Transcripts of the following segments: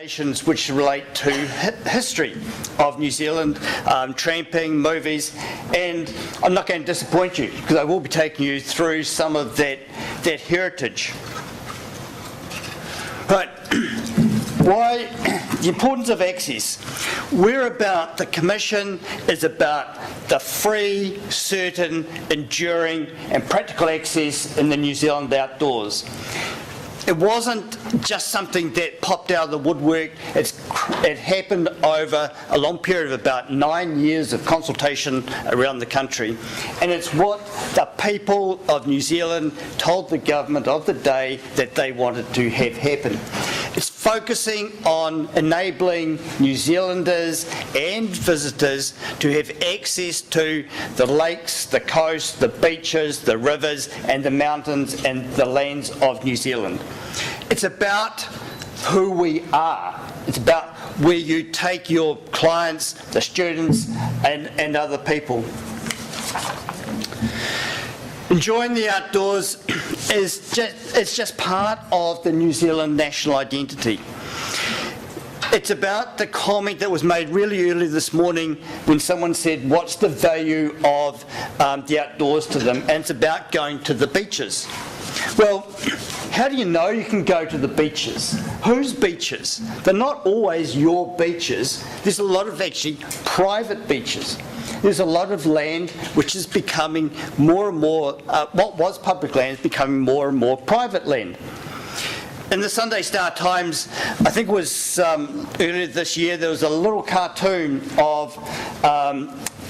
which relate to history of New Zealand, tramping, movies, and I'm not going to disappoint you because I will be taking you through some of that heritage. Right, why the importance of access? The Commission is about the free, certain, enduring and practical access in the New Zealand outdoors. It wasn't just something that popped out of the woodwork. It happened over a long period of about 9 years of consultation around the country. And it's what the people of New Zealand told the government of the day that they wanted to have happen. It's focusing on enabling New Zealanders and visitors to have access to the lakes, the coast, the beaches, the rivers and the mountains and the lands of New Zealand. It's about who we are. It's about where you take your clients, the students and other people. Enjoying the outdoors it's just part of the New Zealand national identity. It's about the comment that was made really early this morning when someone said, what's the value of the outdoors to them? And it's about going to the beaches. Well, how do you know you can go to the beaches? Whose beaches? They're not always your beaches. There's a lot of actually private beaches. There's a lot of land which is becoming more and more, what was public land is becoming more and more private land. In the Sunday Star Times, I think it was earlier this year, there was a little cartoon of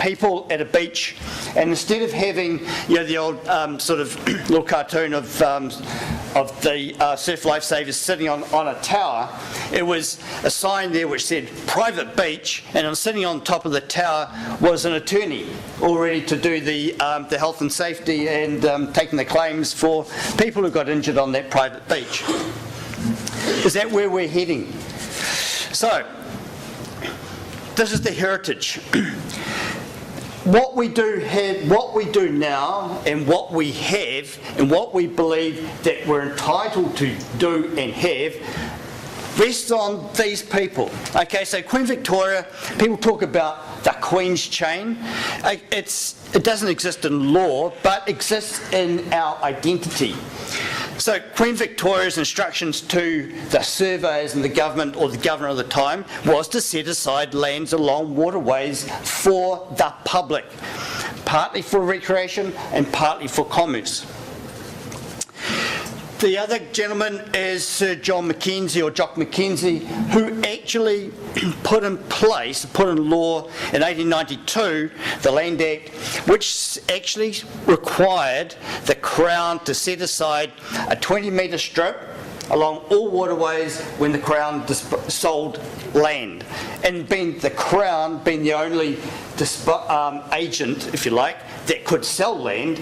people at a beach, and instead of having the old sort of little cartoon of the surf lifesavers sitting on a tower, it was a sign there which said private beach, and sitting on top of the tower was an attorney all ready to do the health and safety and taking the claims for people who got injured on that private beach. Is that where we're heading? So, this is the heritage. What we do now, and what we have, and what we believe that we're entitled to do and have, rests on these people. Okay, so Queen Victoria, people talk about the Queen's chain. It doesn't exist in law, but exists in our identity. So Queen Victoria's instructions to the surveyors and the government, or the governor of the time, was to set aside lands along waterways for the public, partly for recreation and partly for commerce. The other gentleman is Sir John Mackenzie, or Jock Mackenzie, who actually put in law in 1892 the Land Act, which actually required the Crown to set aside a 20-metre strip along all waterways when the Crown sold land. And the Crown being the only agent, if you like, that could sell land,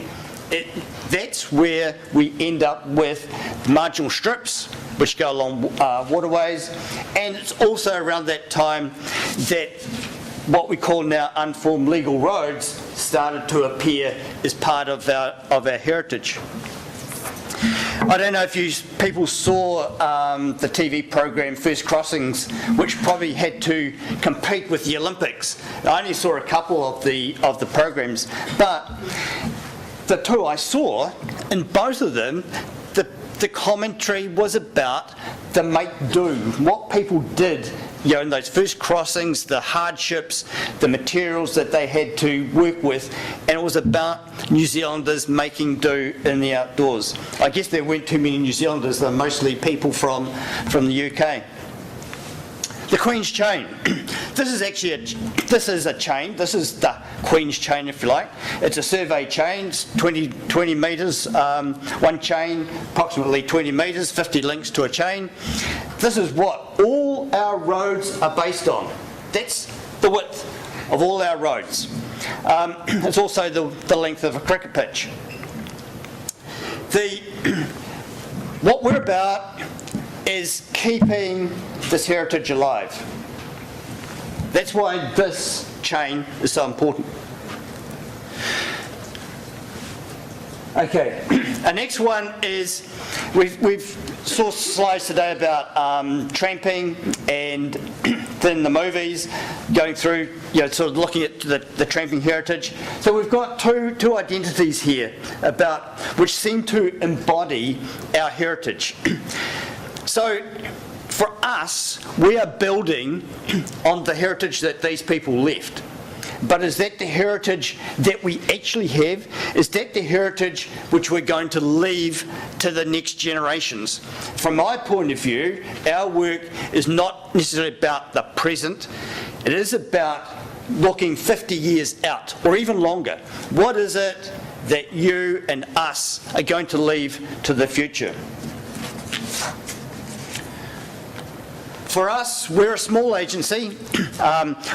that's where we end up with marginal strips which go along waterways, and it's also around that time that what we call now unformed legal roads started to appear as part of our heritage. I don't know if people saw the TV program First Crossings, which probably had to compete with the Olympics. I only saw a couple of the programs, but the two I saw, in both of them, the commentary was about the make-do, what people did in those first crossings, the hardships, the materials that they had to work with, and it was about New Zealanders making do in the outdoors. I guess there weren't too many New Zealanders, they're mostly people from the UK. The Queen's chain. This is a chain. This is the Queen's chain, if you like. It's a survey chain. It's 20 metres, one chain, approximately 20 metres, 50 links to a chain. This is what all our roads are based on. That's the width of all our roads. It's also the length of a cricket pitch. What we're about is keeping this heritage alive. That's why this chain is so important. Okay, our next one is we've saw slides today about tramping and then the movies, going through, sort of looking at the Tramping Heritage. So we've got two identities here about which seem to embody our heritage. So for us, we are building on the heritage that these people left. But is that the heritage that we actually have? Is that the heritage which we're going to leave to the next generations? From my point of view, our work is not necessarily about the present. It is about looking 50 years out, or even longer. What is it that you and us are going to leave to the future? For us, we're a small agency.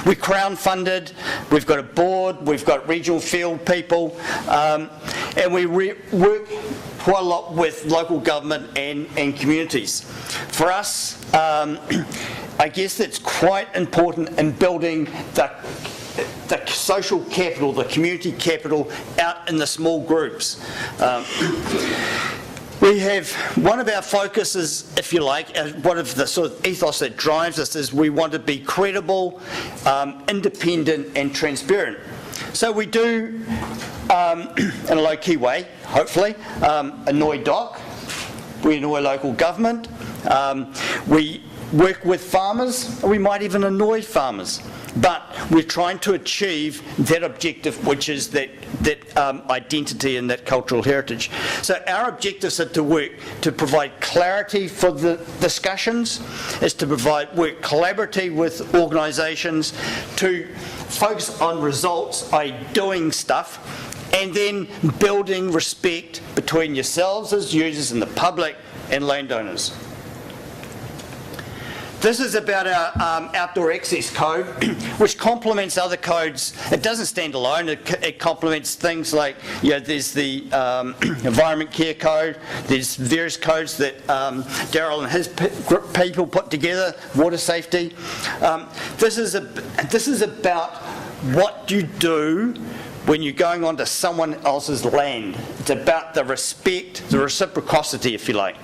We're Crown funded, we've got a board, we've got regional field people, and we work quite a lot with local government and communities. For us, I guess it's quite important in building the social capital, the community capital out in the small groups. We have, one of our focuses, if you like, one of the sort of ethos that drives us is we want to be credible, independent and transparent. So we do, in a low-key way, hopefully, annoy DOC, we annoy local government, we work with farmers, we might even annoy farmers. But we're trying to achieve that objective, which is that identity and that cultural heritage. So our objectives are to work to provide clarity for the discussions, is to work collaboratively with organisations, to focus on results, i.e. doing stuff, and then building respect between yourselves as users and the public and landowners. This is about our outdoor access code, which complements other codes. It doesn't stand alone. It complements things like, there's the Environment Care Code. There's various codes that Daryl and his people put together. Water safety. This is about what you do when you're going onto someone else's land. It's about the respect, the reciprocity, if you like.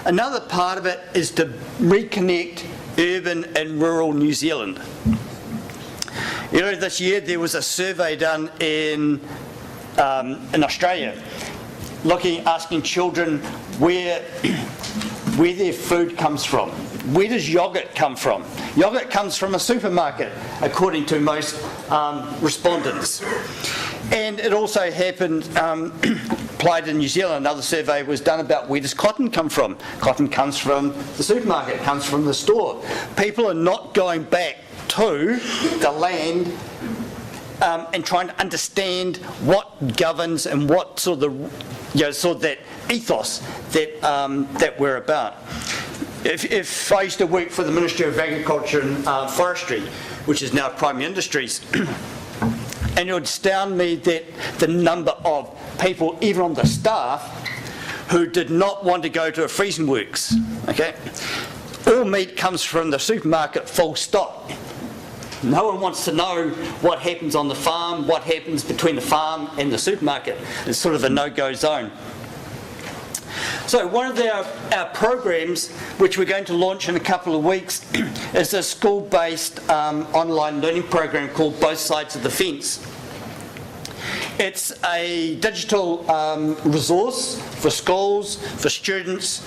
Another part of it is to reconnect urban and rural New Zealand. Earlier this year there was a survey done in Australia, asking children where their food comes from. Where does yogurt come from? Yogurt comes from a supermarket, according to most respondents. And it also happened, applied in New Zealand. Another survey was done about where does cotton come from? Cotton comes from the supermarket, comes from the store. People are not going back to the land and trying to understand what governs and what sort of that ethos that we're about. If I used to work for the Ministry of Agriculture and Forestry, which is now Primary Industries, and it would astound me that the number of people, even on the staff, who did not want to go to a freezing works. Okay, all meat comes from the supermarket, full stop. No one wants to know what happens on the farm, what happens between the farm and the supermarket. It's sort of a no-go zone. So one of our programs, which we're going to launch in a couple of weeks, is a school-based online learning program called Both Sides of the Fence. It's a digital resource for schools, for students,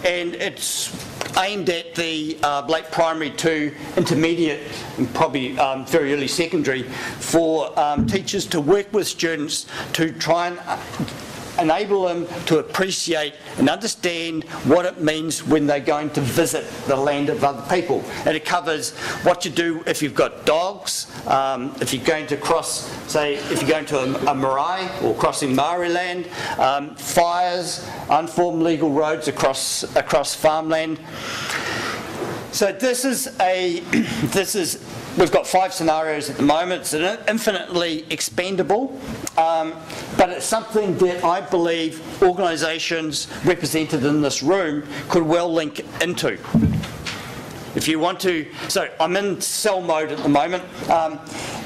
and it's aimed at the late primary to intermediate and probably very early secondary for teachers to work with students to try and enable them to appreciate and understand what it means when they're going to visit the land of other people. And it covers what you do if you've got dogs, if you're going to cross, say, if you're going to a marae or crossing Maori land, fires, unformed legal roads across farmland. So we've got 5 scenarios at the moment. It's infinitely expandable, but it's something that I believe organisations represented in this room could well link into. If you want to, so I'm in cell mode at the moment,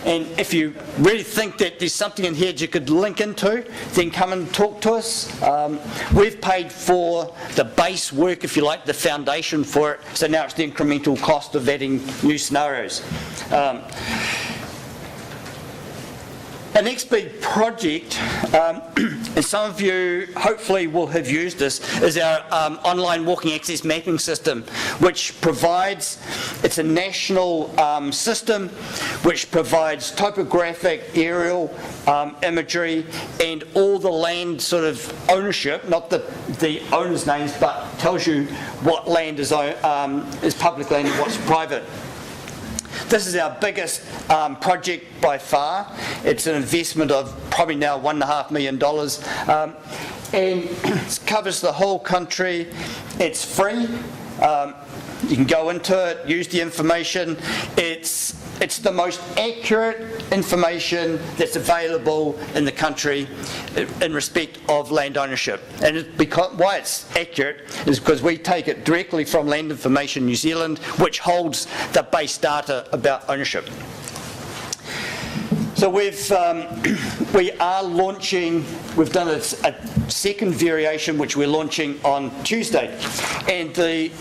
And if you really think that there's something in here that you could link into, then come and talk to us. We've paid for the base work, if you like, the foundation for it, so now it's the incremental cost of adding new scenarios. The next big project, and some of you hopefully will have used this, is our online walking access mapping system, which provides, it's a national system which provides topographic, aerial imagery and all the land sort of ownership, not the owners' names, but tells you what land is public land and what's private. This is our biggest project by far. It's an investment of probably now $1.5 million, and it covers the whole country. It's free. You can go into it, use the information. It's the most accurate information that's available in the country in respect of land ownership. And why it's accurate is because we take it directly from Land Information New Zealand, which holds the base data about ownership. So we are launching, we've done a second variation which we're launching on Tuesday. And the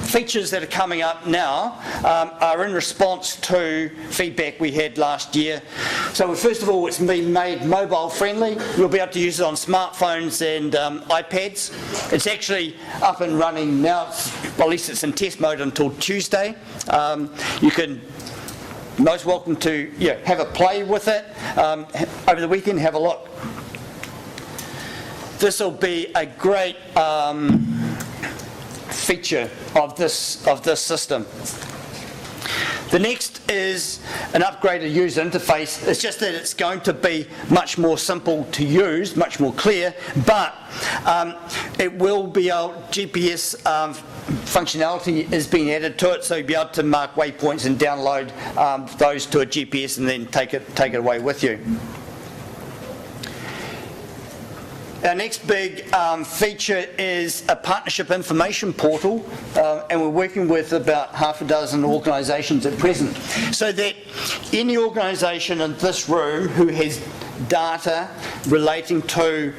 features that are coming up now are in response to feedback we had last year. So first of all, it's been made mobile friendly. You'll be able to use it on smartphones and iPads. It's actually up and running now, at least it's in test mode until Tuesday. You can most welcome to have a play with it over the weekend, have a look. This will be a great feature of this system. The next is an upgraded user interface. It's just that it's going to be much more simple to use, much more clear, but it will be GPS functionality is being added to it, so you'll be able to mark waypoints and download those to a GPS and then take it away with you. Our next big feature is a partnership information portal, and we're working with about half a dozen organisations at present, so that any organisation in this room who has data relating to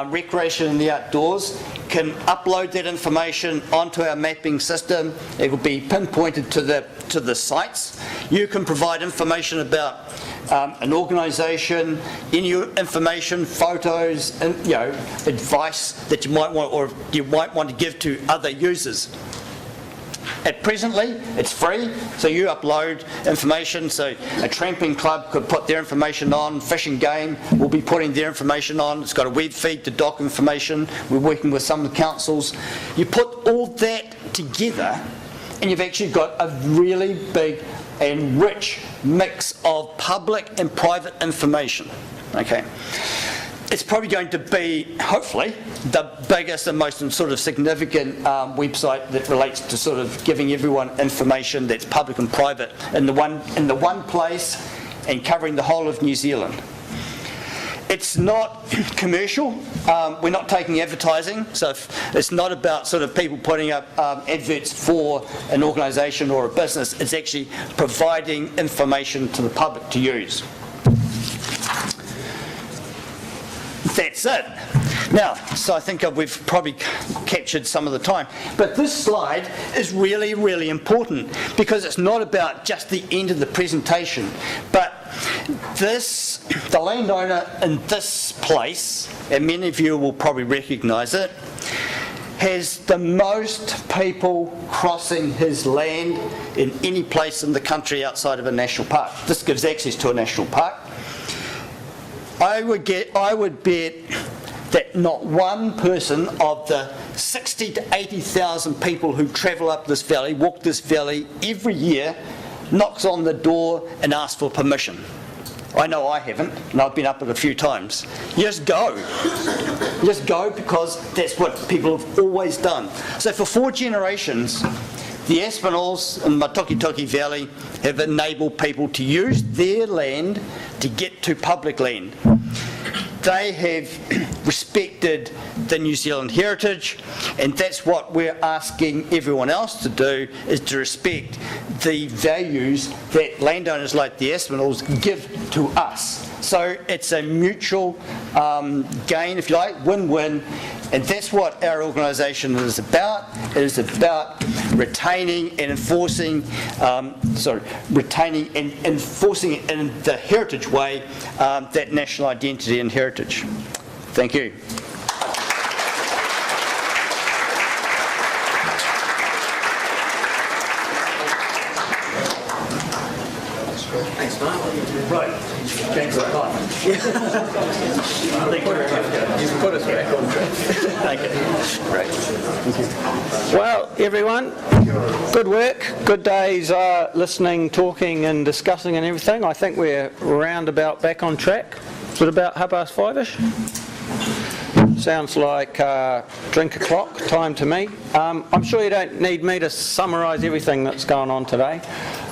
recreation in the outdoors can upload that information onto our mapping system. It will be pinpointed to the sites. You can provide information about an organisation, any information, photos, and advice that you might want to give to other users. Presently, it's free, so you upload information. So a tramping club could put their information on, Fish and Game will be putting their information on. It's got a web feed to doc information. We're working with some of the councils. You put all that together, and you've actually got a really big and rich mix of public and private information. Okay. It's probably going to be, hopefully, the biggest and most sort of significant website that relates to sort of giving everyone information that's public and private in the one place and covering the whole of New Zealand. It's not commercial. We're not taking advertising, so it's not about sort of people putting up adverts for an organisation or a business. It's actually providing information to the public to use. That's it. Now, so I think we've probably captured some of the time. But this slide is really, really important because it's not about just the end of the presentation, but the landowner in this place, and many of you will probably recognise it, has the most people crossing his land in any place in the country outside of a national park. This gives access to a national park. I would bet that not one person of the 60 to 80,000 people who travel up this valley, walk this valley every year, knocks on the door and asks for permission. I know I haven't, and I've been up it a few times. You just go. You just go because that's what people have always done. So for 4 generations, the Aspinalls in Matokitoki Valley have enabled people to use their land to get to public land. They have respected the New Zealand heritage, and that's what we're asking everyone else to do, is to respect the values that landowners like the Aspinalls give to us. So it's a mutual gain, if you like, win-win, and that's what our organisation is about. It is about retaining and enforcing, retaining and enforcing in the heritage way that national identity and heritage. Thank you. Thanks, Mark. Right. Change the time. You've put us back on track. Thank you. Great. Well, everyone, good work. Good days listening, talking and discussing and everything. I think we're roundabout back on track. Is it about 5:30-ish? Sounds like drink o'clock time to me. I'm sure you don't need me to summarise everything that's going on today.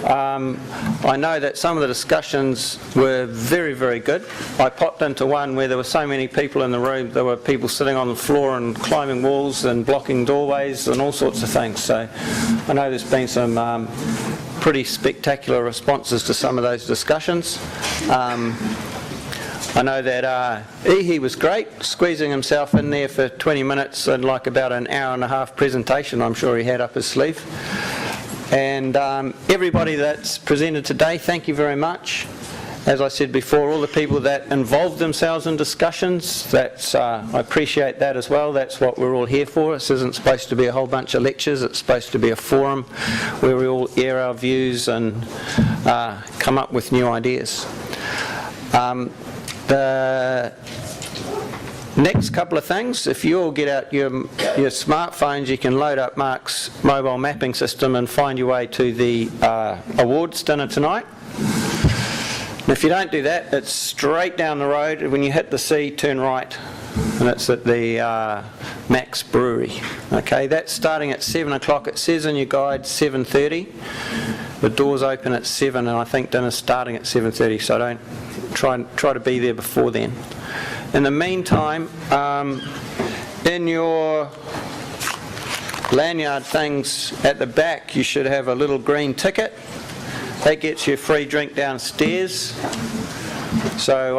I know that some of the discussions were very, very good. I popped into one where there were so many people in the room. There were people sitting on the floor and climbing walls and blocking doorways and all sorts of things. So I know there's been some pretty spectacular responses to some of those discussions. I know that Ihi was great, squeezing himself in there for 20 minutes and like about an hour and a half presentation I'm sure he had up his sleeve. And everybody that's presented today, thank you very much. As I said before, all the people that involved themselves in discussions, that's, I appreciate that as well. That's what we're all here for. This isn't supposed to be a whole bunch of lectures. It's supposed to be a forum where we all air our views and come up with new ideas. The next couple of things, if you all get out your smartphones, you can load up Mark's mobile mapping system and find your way to the awards dinner tonight. And if you don't do that, it's straight down the road. When you hit the sea, turn right, and it's at the Max Brewery. Okay, that's starting at 7 o'clock. It says in your guide 7:30. The doors open at 7, and I think dinner's starting at 7:30. So don't try to be there before then. In the meantime, in your lanyard things at the back, you should have a little green ticket. That gets you a free drink downstairs. So,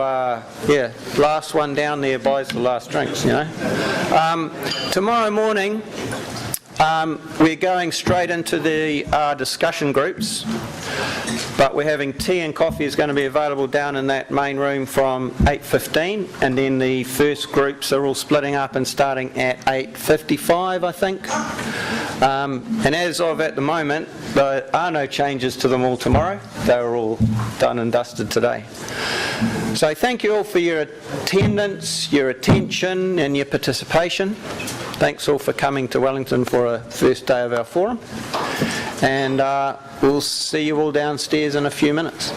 yeah, last one down there buys the last drinks, you know. Tomorrow morning, we're going straight into the discussion groups. But we're having tea and coffee is going to be available down in that main room from 8:15, and then the first groups are all splitting up and starting at 8:55, I think. And as of at the moment, there are no changes to them all tomorrow. They were all done and dusted today. So thank you all for your attendance, your attention and your participation. Thanks all for coming to Wellington for a first day of our forum. And we'll see you all downstairs in a few minutes.